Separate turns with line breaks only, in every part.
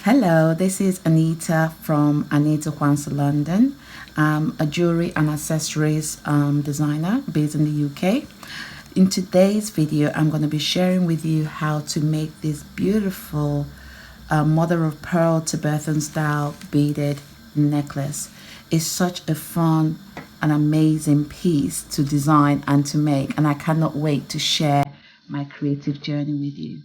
Hello, this is Anita from Anita Kwanzaa London. I'm a jewelry and accessories designer based in the UK. In today's video, I'm going to be sharing with you how to make this beautiful Mother of Pearl Tibetan style beaded necklace. It's such a fun and amazing piece to design and to make, and I cannot wait to share my creative journey with you.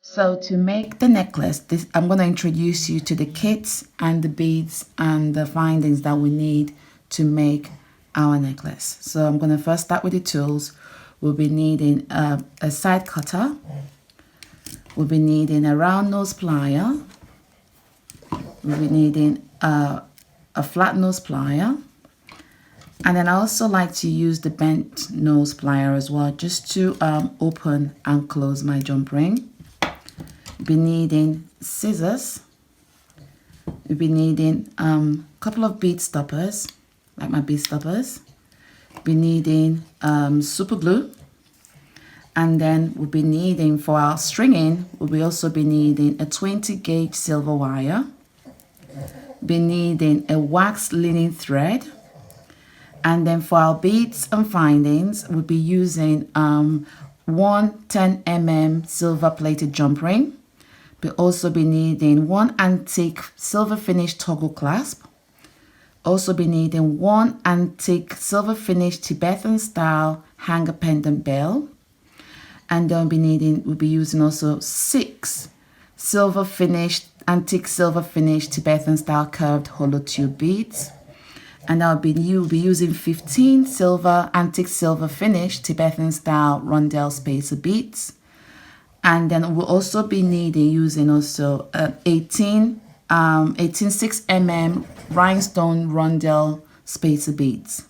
So to make the necklace, I'm going to introduce you to the kits and the beads and the findings that we need to make our necklace. So I'm going to first start with the tools. We'll be needing a side cutter. We'll be needing a round nose plier. We'll be needing a flat nose plier. And then I also like to use the bent nose plier as well, just to open and close my jump ring. We'll be needing scissors. We'll be needing a couple of bead stoppers, like my bead stoppers. We'll be needing super glue. And then we'll be needing, for our stringing, we'll also be needing a 20 gauge silver wire. We'll be needing a wax linen thread. And then for our beads and findings, we'll be using one 10 mm silver plated jump ring. We'll also be needing one antique silver finished toggle clasp. Also be needing one antique silver finished Tibetan style hanger pendant bell. And then we'll be using also 6 antique silver finished Tibetan style curved hollow tube beads. And you'll be using 15 antique silver finished Tibetan style rondelle spacer beads. And then we'll also be using 18 6 mm rhinestone rondelle spacer beads.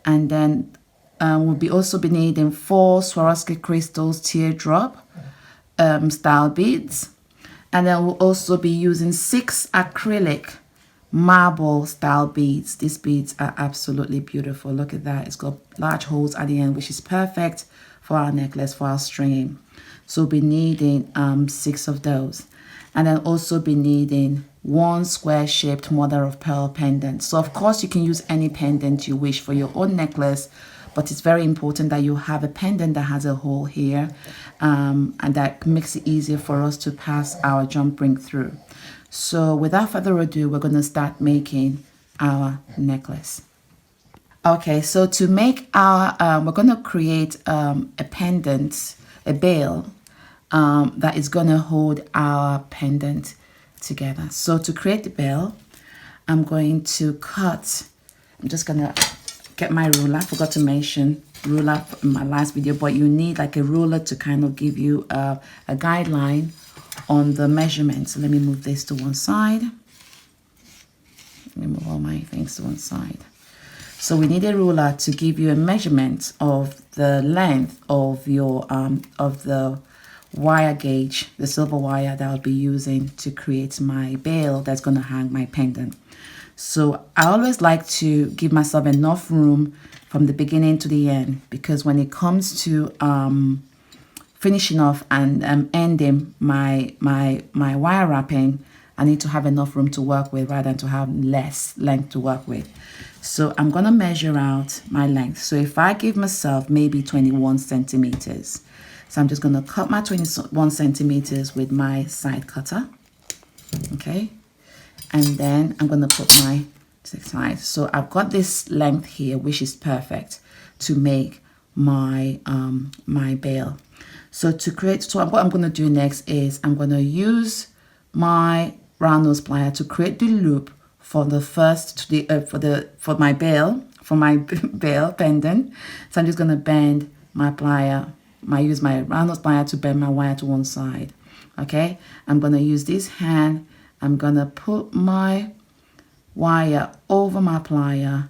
And then we'll be also be needing 4 Swarovski crystals teardrop style beads. And then we'll also be using 6 acrylic marble style beads. These beads are absolutely beautiful. Look at that. It's got large holes at the end, which is perfect for our necklace, for our stringing. So we'll be needing 6 of those. And then also be needing 1 square shaped Mother of Pearl pendant. So of course you can use any pendant you wish for your own necklace, but it's very important that you have a pendant that has a hole here, and that makes it easier for us to pass our jump ring through. So without further ado, we're going to start making our necklace. Okay, so to make our, we're going to create a pendant, a bail that is going to hold our pendant together. So to create the bail, I'm going to cut, I'm just going to get my ruler. I forgot to mention ruler in my last video, but you need like a ruler to kind of give you a guideline on the measurements. So let me move this to one side. Let me move all my things to one side. So we need a ruler to give you a measurement of the length of your of the wire gauge, the silver wire that I'll be using to create my bail that's going to hang my pendant. So I always like to give myself enough room from the beginning to the end, because when it comes to finishing off and ending my wire wrapping, I need to have enough room to work with rather than to have less length to work with. So I'm going to measure out my length. So if I give myself maybe 21 centimeters, so I'm just going to cut my 21 centimeters with my side cutter. Okay. And then I'm going to put my side. So I've got this length here, which is perfect to make my my bail. So what I'm going to do next is I'm going to use my round nose plier to create the loop for the for my bail pendant. So I'm just going to bend my plier. Use my round nose plier to bend my wire to one side. Okay, I'm going to use this hand. I'm going to put my wire over my plier,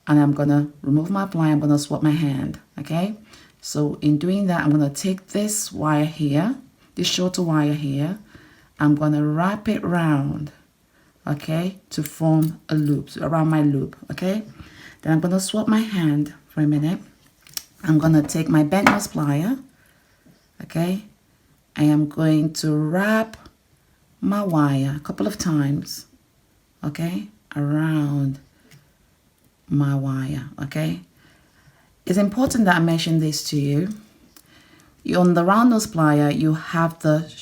and I'm going to remove my plier. I'm going to swap my hand. Okay, So in doing that, I'm going to take this wire here, this shorter wire here. I'm going to wrap it round, okay, to form a loop, around my loop, okay. Then I'm going to swap my hand for a minute. I'm going to take my bent nose plier, okay. I am going to wrap my wire a couple of times, okay, around my wire, okay. It's important that I mention this to you. On the round nose plier, you have the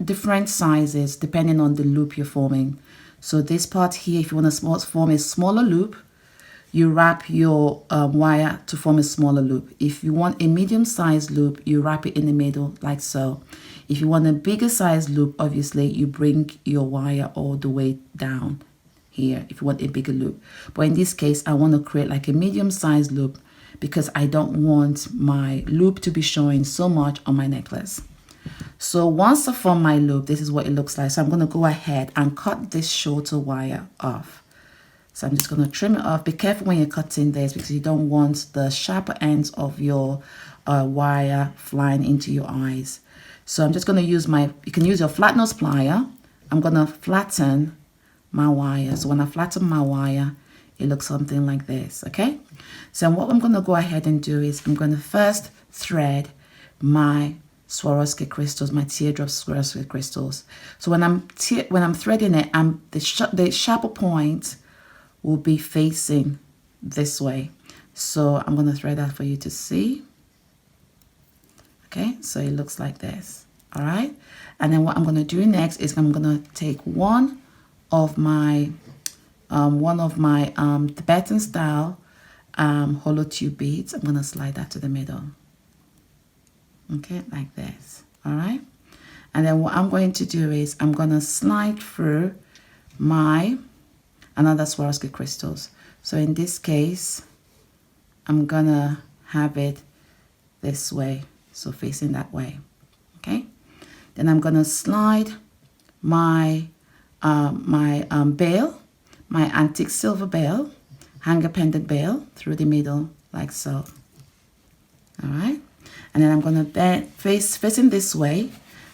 different sizes depending on the loop you're forming. So this part here, if you want to form a smaller loop, you wrap your wire to form a smaller loop. If you want a medium-sized loop, you wrap it in the middle like so. If you want a bigger size loop, obviously you bring your wire all the way down here if you want a bigger loop. But in this case, I want to create like a medium-sized loop because I don't want my loop to be showing so much on my necklace. So once I form my loop, this is what it looks like. So I'm going to go ahead and cut this shorter wire off. So I'm just going to trim it off. Be careful when you're cutting this because you don't want the sharper ends of your wire flying into your eyes. So I'm just going to use you can use your flat nose plier. I'm going to flatten my wire. So when I flatten my wire, it looks something like this, okay? So what I'm going to go ahead and do is I'm going to first thread my Swarovski crystals, my teardrop Swarovski crystals. So when I'm threading it, the sharper point will be facing this way. So I'm going to thread that for you to see. Okay, so it looks like this. All right, and then what I'm going to do next is I'm going to take one of my Tibetan style hollow tube beads. I'm going to slide that to the middle. Okay, like this. All right, and then what I'm going to do is I'm going to slide through my another Swarovski crystals. So in this case, I'm going to have it this way, so facing that way. Okay, then I'm going to slide my bail, my antique silver bail, hanger pendant bail through the middle like so. All right, and then I'm going to facing this way,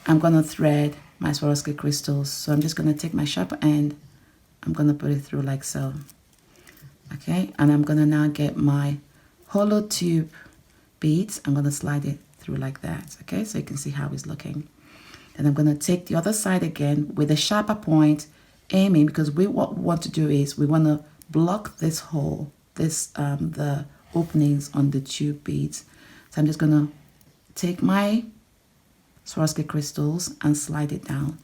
I'm going to thread my Swarovski crystals. So I'm just going to take my sharper end, I'm going to put it through like so. Okay, and I'm going to now get my hollow tube beads. I'm going to slide it through like that. Okay, so you can see how it's looking. Then I'm going to take the other side again with a sharper point, aiming, because what we want to do is we want to block this hole, the openings on the tube beads. So I'm just going to take my Swarovski crystals and slide it down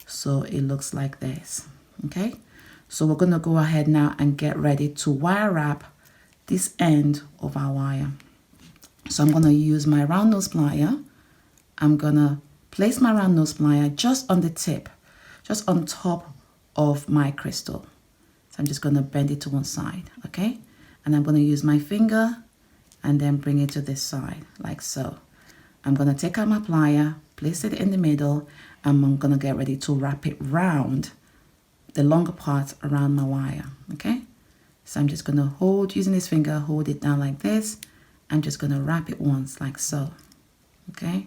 so it looks like this. Okay, so we're going to go ahead now and get ready to wire wrap this end of our wire. So I'm going to use my round nose plier. I'm going to place my round nose plier just on the tip, just on top of my crystal. So I'm just going to bend it to one side, okay? And I'm going to use my finger and then bring it to this side, like so. I'm going to take out my plier, place it in the middle, and I'm going to get ready to wrap it round, the longer part around my wire, okay? So I'm just going to hold, using this finger, hold it down like this. I'm just going to wrap it once, like so, okay?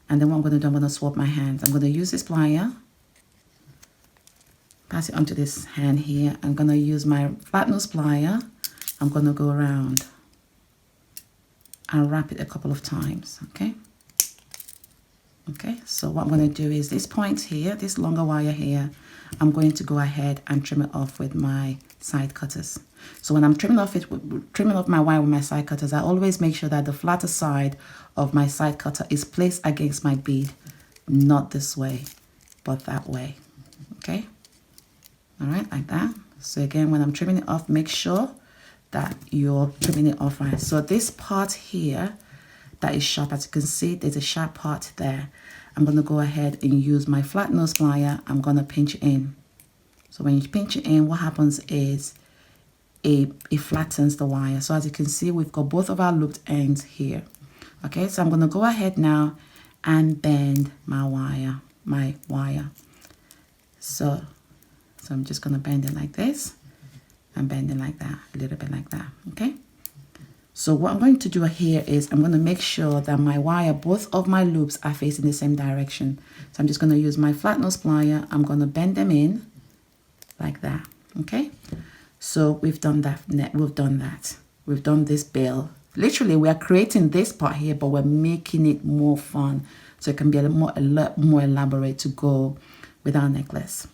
And then what I'm going to do, I'm going to swap my hands. I'm going to use this plier, pass it onto this hand here. I'm going to use my flat nose plier. I'm going to go around and wrap it a couple of times, okay? Okay, so what I'm going to do is this point here, this longer wire here, I'm going to go ahead and trim it off with my side cutters. So when I'm trimming off my wire with my side cutters, I always make sure that the flatter side of my side cutter is placed against my bead, not this way, but that way, okay? All right, like that. So again, when I'm trimming it off, make sure that you're trimming it off right. So this part here that is sharp, as you can see, there's a sharp part there. I'm going to go ahead and use my flat nose plier. I'm going to pinch in. So when you pinch it in, what happens is it flattens the wire. So as you can see, we've got both of our looped ends here. Okay, so I'm going to go ahead now and bend my wire. So I'm just going to bend it like this and bend it like that, a little bit like that, okay? So what I'm going to do here is I'm going to make sure that my wire, both of my loops are facing the same direction. So I'm just going to use my flat nose plier. I'm going to bend them in like that. Okay. So we've done that. We've done this bell. Literally, we are creating this part here, but we're making it more fun. So it can be a lot more elaborate to go with our necklace.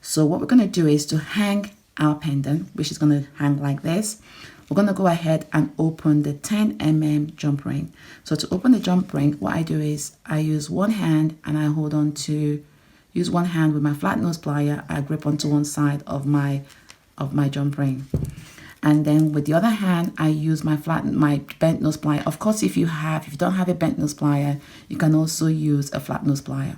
So what we're going to do is to hang our pendant, which is going to hang like this. We're going to go ahead and open the 10 mm jump ring. So to open the jump ring, what I do is I use one hand and I hold on to, use one hand with my flat nose plier. I grip onto one side of my jump ring. And then with the other hand, I use my bent nose plier. Of course, if you don't have a bent nose plier, you can also use a flat nose plier.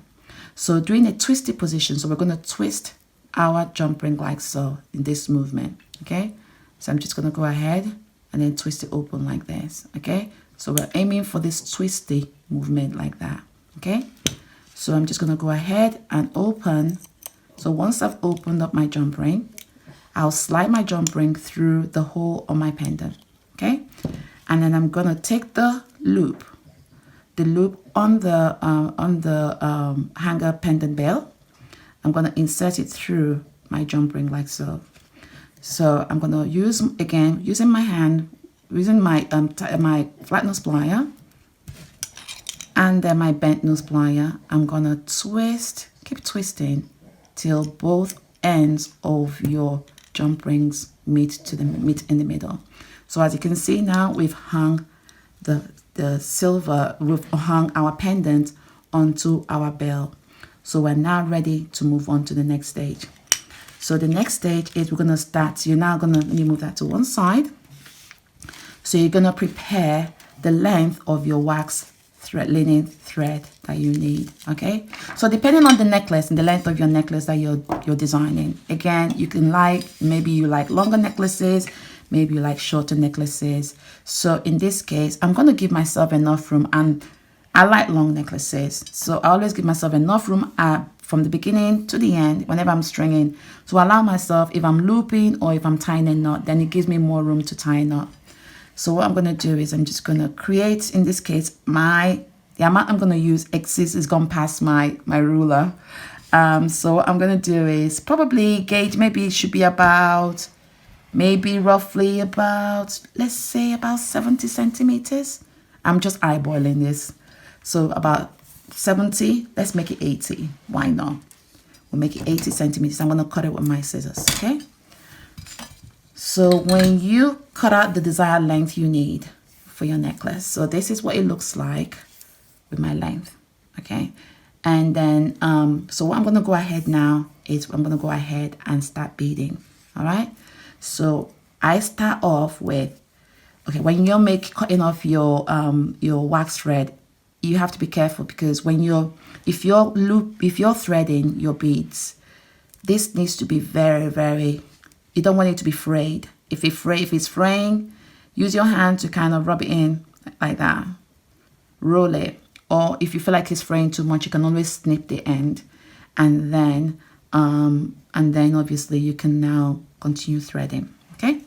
So doing a twisted position, so we're going to twist our jump ring like so in this movement, okay? So I'm just going to go ahead and then twist it open like this, okay? So we're aiming for this twisty movement like that, okay? So I'm just going to go ahead and open. So once I've opened up my jump ring, I'll slide my jump ring through the hole on my pendant, okay? And then I'm going to take the loop on the hanger pendant bell. I'm going to insert it through my jump ring like so. So I'm going to use, again, using my hand, using my my flat nose plier and then my bent nose plier. I'm going to twist, keep twisting till both ends of your jump rings meet in the middle. So as you can see now, we've hung we've hung our pendant onto our bell. So we're now ready to move on to the next stage. So the next stage is we're going to start, let me move that to one side. So you're going to prepare the length of your wax linen thread that you need, okay? So depending on the necklace and the length of your necklace that you're designing, again, you can maybe you like longer necklaces, maybe you like shorter necklaces. So in this case, I'm going to give myself enough room, and I like long necklaces. So I always give myself enough room from the beginning to the end whenever I'm stringing, to allow myself, if I'm looping or if I'm tying a knot, then it gives me more room to tie a knot. So what I'm going to do is I'm just going to create, in this case, the amount I'm going to use is gone past my ruler. So what I'm going to do is probably gauge, maybe it should be roughly about, let's say about 70 centimeters. I'm just eyeballing this. So about 70, let's make it 80. Why not? We'll make it 80 centimeters. I'm going to cut it with my scissors, okay? So when you cut out the desired length you need for your necklace, so this is what it looks like with my length, okay? And then, so what I'm going to go ahead now is I'm going to go ahead and start beading, all right? So I start off with, okay, when you're cutting off your wax thread, you have to be careful, because if you're threading your beads, this needs to be very, very, you don't want it to be frayed. If it's fraying, use your hand to kind of rub it in like that, roll it. Or if you feel like it's fraying too much, you can always snip the end, and then obviously you can now continue threading, okay?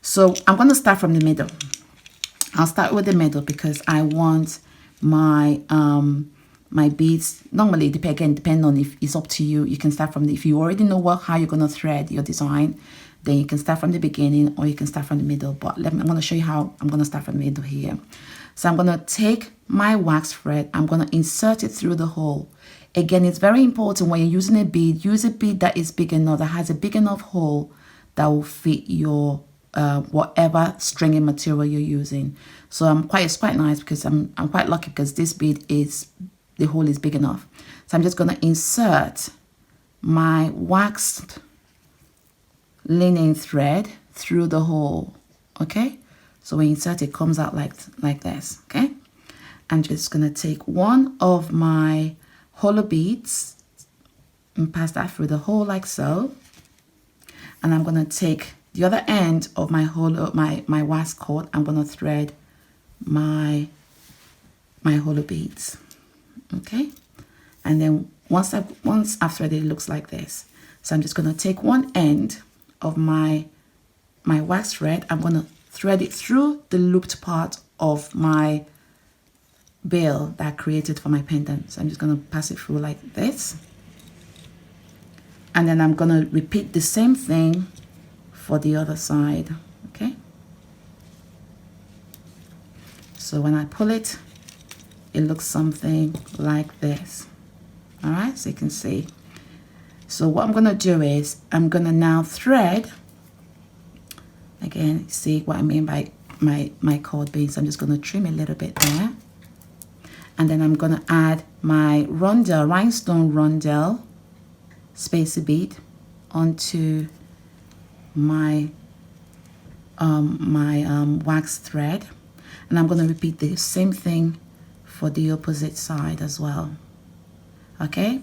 So I'm going to start from the middle. I'll start with the middle because I want my my beads. Normally, depending on, if it's up to you, you can start from if you already know how you're going to thread your design, then you can start from the beginning or you can start from the middle. But I'm going to show you how I'm going to start from the middle here. So I'm going to take my wax thread, I'm going to insert it through the hole. Again, it's very important when you're using a bead, use a bead that is big enough, that has a big enough hole that will fit your whatever stringing material you're using. So it's quite nice because I'm quite lucky because this bead the hole is big enough. So I'm just going to insert my waxed linen thread through the hole, okay? So when you insert it, comes out like this, okay? I'm just going to take one of my hollow beads and pass that through the hole like so. And I'm going to take the other end of my my wax cord. I'm going to thread my hollow beads, okay? And then once I've threaded, it looks like this. So I'm just going to take one end of my wax thread. I'm going to thread it through the looped part of my bail that I created for my pendant. So I'm just going to pass it through like this. And then I'm going to repeat the same thing for the other side, okay? So when I pull it, it looks something like this. All right, so you can see. So what I'm going to do is I'm going to now thread. Again, see what I mean by my cord beads. I'm just going to trim a little bit there. And then I'm going to add my rondelle, rhinestone rondelle spacer bead onto my wax thread. And I'm going to repeat the same thing for the opposite side as well. Okay,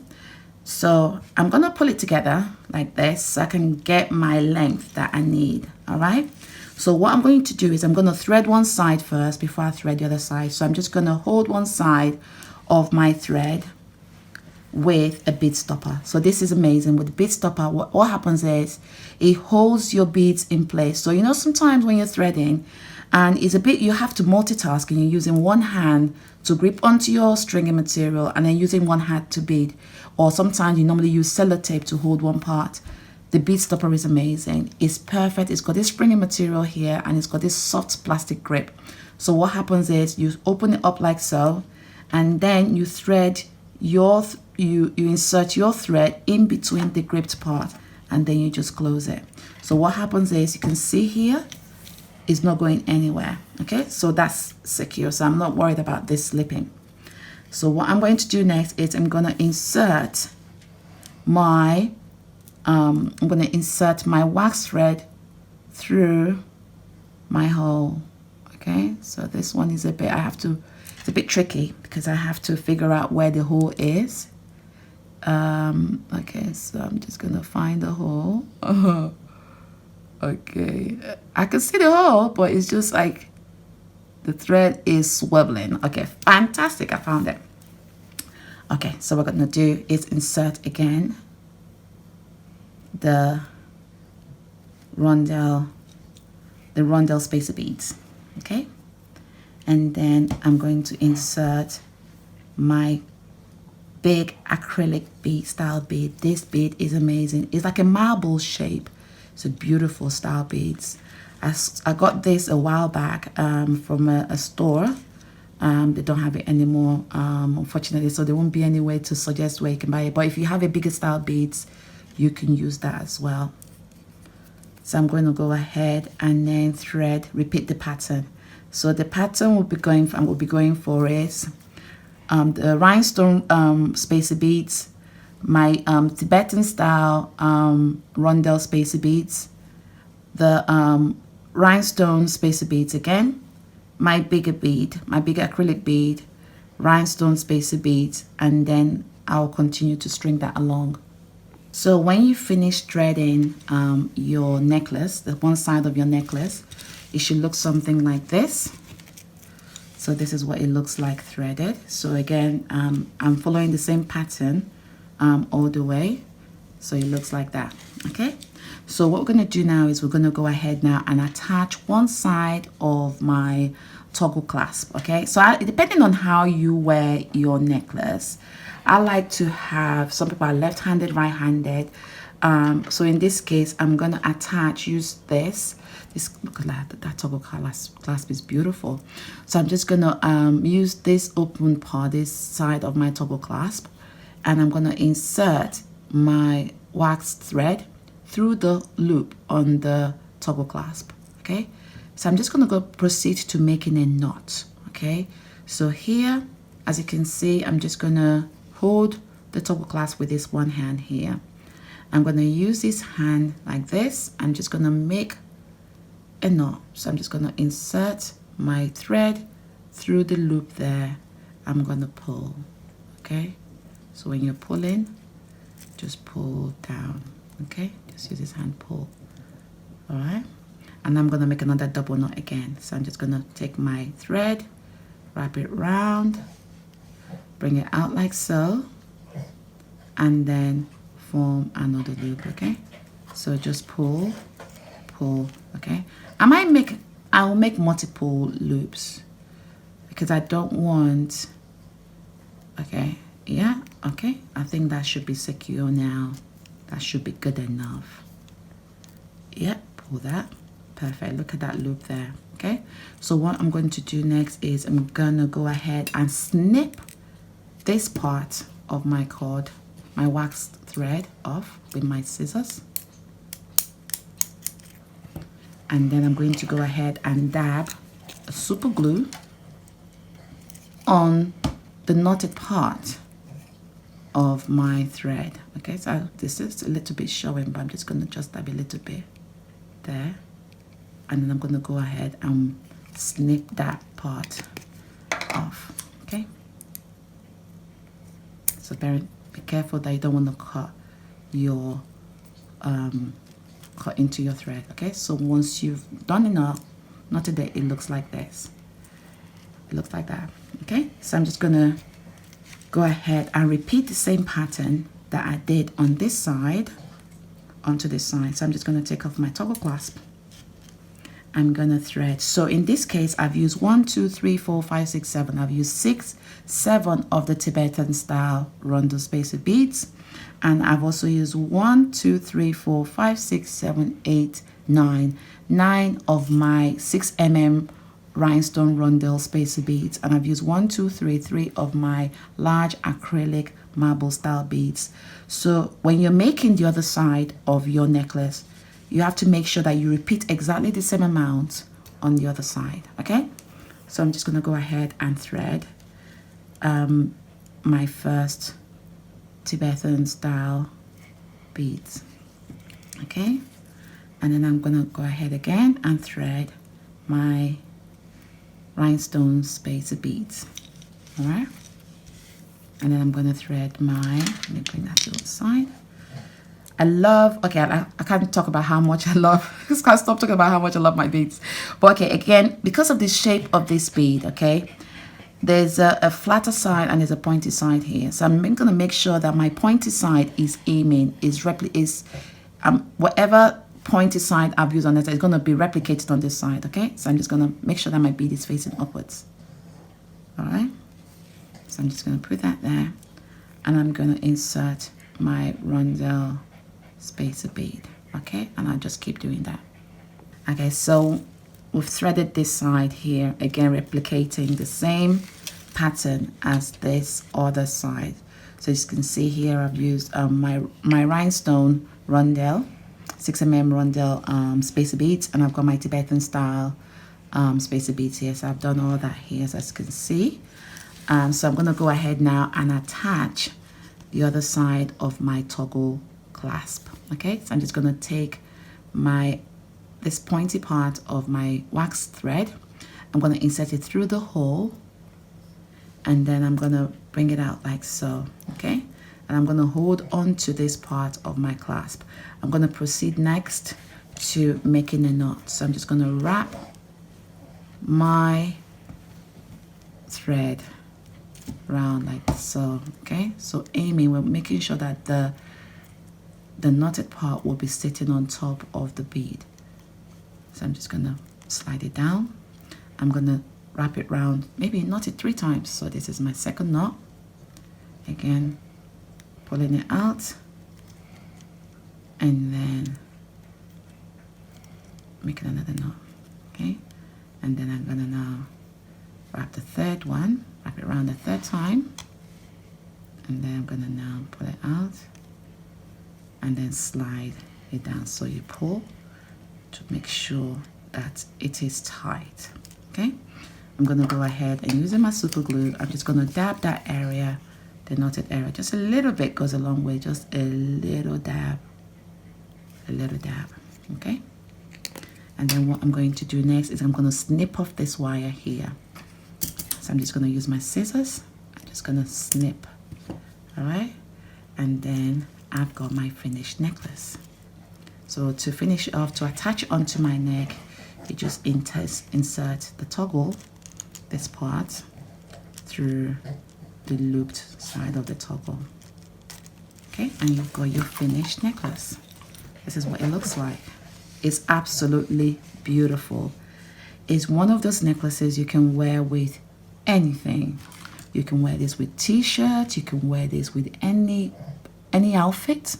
so I'm going to pull it together like this so I can get my length that I need. All right, so what I'm going to do is I'm going to thread one side first before I thread the other side. So I'm just going to hold one side of my thread with a bead stopper. So this is amazing. With the bead stopper, what happens is it holds your beads in place. So you know, sometimes when you're threading and it's a bit, you have to multitask and you're using one hand to grip onto your stringing material and then using one hand to bead, or sometimes you normally use sellotape to hold one part. The bead stopper is amazing. It's perfect. It's got this springing material here and it's got this soft plastic grip. So what happens is you open it up like so, and then you thread your you insert your thread in between the gripped part, and then you just close it. So what happens is you can see here it's not going anywhere. Okay, so that's secure, so I'm not worried about this slipping. So what I'm going to do next is I'm going to insert my wax thread through my hole. Okay, so this one is it's a bit tricky because I have to figure out where the hole is. Okay, so I'm just gonna find the hole. Okay, I can see the hole, but it's just like the thread is swiveling. Okay, fantastic, I found it. Okay, so what we're gonna do is insert again the rondelle spacer beads. Okay, and then I'm going to insert my big acrylic bead style bead. This bead is amazing. It's like a marble shape. It's a beautiful style beads. I got this a while back from a store. They don't have it anymore, unfortunately, so there won't be any way to suggest where you can buy it. But if you have a bigger style beads, you can use that as well. So I'm going to go ahead and then repeat the pattern. So the pattern I will be going for is the rhinestone spacer beads, my Tibetan style rondelle spacer beads, the rhinestone spacer beads again, my bigger acrylic bead, rhinestone spacer beads, and then I'll continue to string that along. So when you finish threading your necklace, the one side of your necklace, it should look something like this. So this is what it looks like threaded. So again, I'm following the same pattern all the way. So it looks like that, okay? So what we're gonna do now is we're gonna go ahead now and attach one side of my toggle clasp, okay? So depending on how you wear your necklace, I like to have, some people are left-handed, right-handed. So in this case, I'm gonna use this. Look at that toggle clasp is beautiful. So I'm just gonna use this open part, this side of my toggle clasp, and I'm gonna insert my wax thread through the loop on the toggle clasp. Okay, so I'm just gonna proceed to making a knot. Okay, so here, as you can see, I'm just gonna hold the toggle clasp with this one hand here. I'm gonna use this hand like this. I'm just gonna make a knot. So I'm just gonna insert my thread through the loop there. I'm gonna pull. Okay, so when you're pulling, just pull down. Okay, just use this hand, pull. All right, and I'm gonna make another double knot again. So I'm just gonna take my thread, wrap it round, bring it out like so, and then form another loop. Okay, so just pull, okay. I I will make multiple loops because I don't want, okay, yeah, okay, I think that should be secure now. That should be good enough. Yep, pull that. Perfect. Look at that loop there. Okay, so what I'm going to do next is I'm gonna go ahead and snip this part of my cord, my waxed thread, off with my scissors. And then I'm going to go ahead and dab a super glue on the knotted part of my thread. Okay, so this is a little bit showing, but I'm just going to just dab a little bit there. And then I'm going to go ahead and snip that part off. Okay, so be careful that you don't want to cut your cut into your thread. Okay, so once you've done enough, knotted it, it looks like this. It looks like that. Okay, so I'm just gonna go ahead and repeat the same pattern that I did on this side onto this side. So I'm just gonna take off my toggle clasp. I'm gonna thread. So in this case, I've used 1, 2, 3, 4, 5, 6, 7. I've used 6, 7 of the Tibetan style rondo spacer beads. And I've also used 1, 2, 3, 4, 5, 6, 7, 8, 9. 9 of my 6mm rhinestone rondelle spacer beads. And I've used 1, 2, 3 of my large acrylic marble style beads. So when you're making the other side of your necklace, you have to make sure that you repeat exactly the same amount on the other side. Okay, so I'm just going to go ahead and thread my first Tibetan style beads. Okay, and then I'm gonna go ahead again and thread my rhinestone spacer beads. All right, and then I'm gonna thread my, let me bring that to the side. I love, okay, I can't talk about how much I love, I just can't stop talking about how much I love my beads. But okay, again, because of the shape of this bead, okay, there's a flatter side and there's a pointy side here. So I'm going to make sure that my pointy side is aiming, whatever pointy side I've used on this is going to be replicated on this side, okay? So I'm just going to make sure that my bead is facing upwards. All right? So I'm just going to put that there. And I'm going to insert my rondelle spacer bead, okay? And I'll just keep doing that. Okay, so we've threaded this side here, again replicating the same pattern as this other side. So as you can see here, I've used my rhinestone rondelle, 6mm rondelle spacer beads, and I've got my Tibetan style spacer beads here. So I've done all that here, as you can see. So I'm going to go ahead now and attach the other side of my toggle clasp. Okay, so I'm just going to take this pointy part of my wax thread. I'm going to insert it through the hole, and then I'm going to bring it out like so. Okay, and I'm going to hold on to this part of my clasp. I'm going to proceed next to making a knot. So I'm just going to wrap my thread round like so. Okay, so aiming, we're making sure that the knotted part will be sitting on top of the bead. So I'm just going to slide it down. I'm going to wrap it round, maybe knot it 3 times. So this is my second knot. Again, pulling it out, and then making another knot. Okay, and then I'm going to now wrap the third one, wrap it around the 3rd time, and then I'm going to now pull it out and then slide it down. So you pull to make sure that it is tight. Okay, I'm going to go ahead and using my super glue, I'm just going to dab that area, the knotted area, just a little bit goes a long way, just a little dab, okay? And then what I'm going to do next is I'm going to snip off this wire here. So I'm just going to use my scissors, I'm just going to snip, all right? And then I've got my finished necklace. So to finish it off, to attach it onto my neck, you just insert the toggle, this part, through the looped side of the toggle. Okay, and you've got your finished necklace. This is what it looks like. It's absolutely beautiful. is one of those necklaces you can wear with anything. You can wear this with t-shirts, you can wear this with any outfit.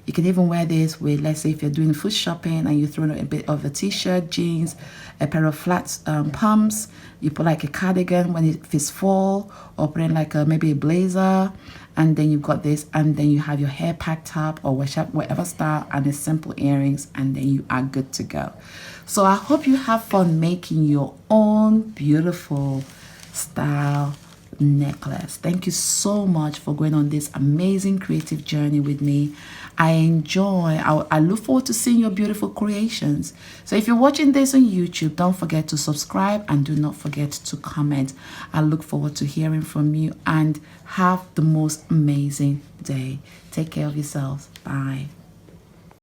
You can even wear this with, let's say if you're doing food shopping and you throw in a bit of a t-shirt, jeans, a pair of flat pumps, you put like a cardigan when if it's fall, or put in like maybe a blazer, and then you've got this, and then you have your hair packed up or whatever style, and the simple earrings, and then you are good to go. So I hope you have fun making your own beautiful style necklace. Thank you so much for going on this amazing creative journey with me. I look forward to seeing your beautiful creations. So if you're watching this on YouTube, don't forget to subscribe and do not forget to comment. I look forward to hearing from you, and have the most amazing day. Take care of yourselves. Bye.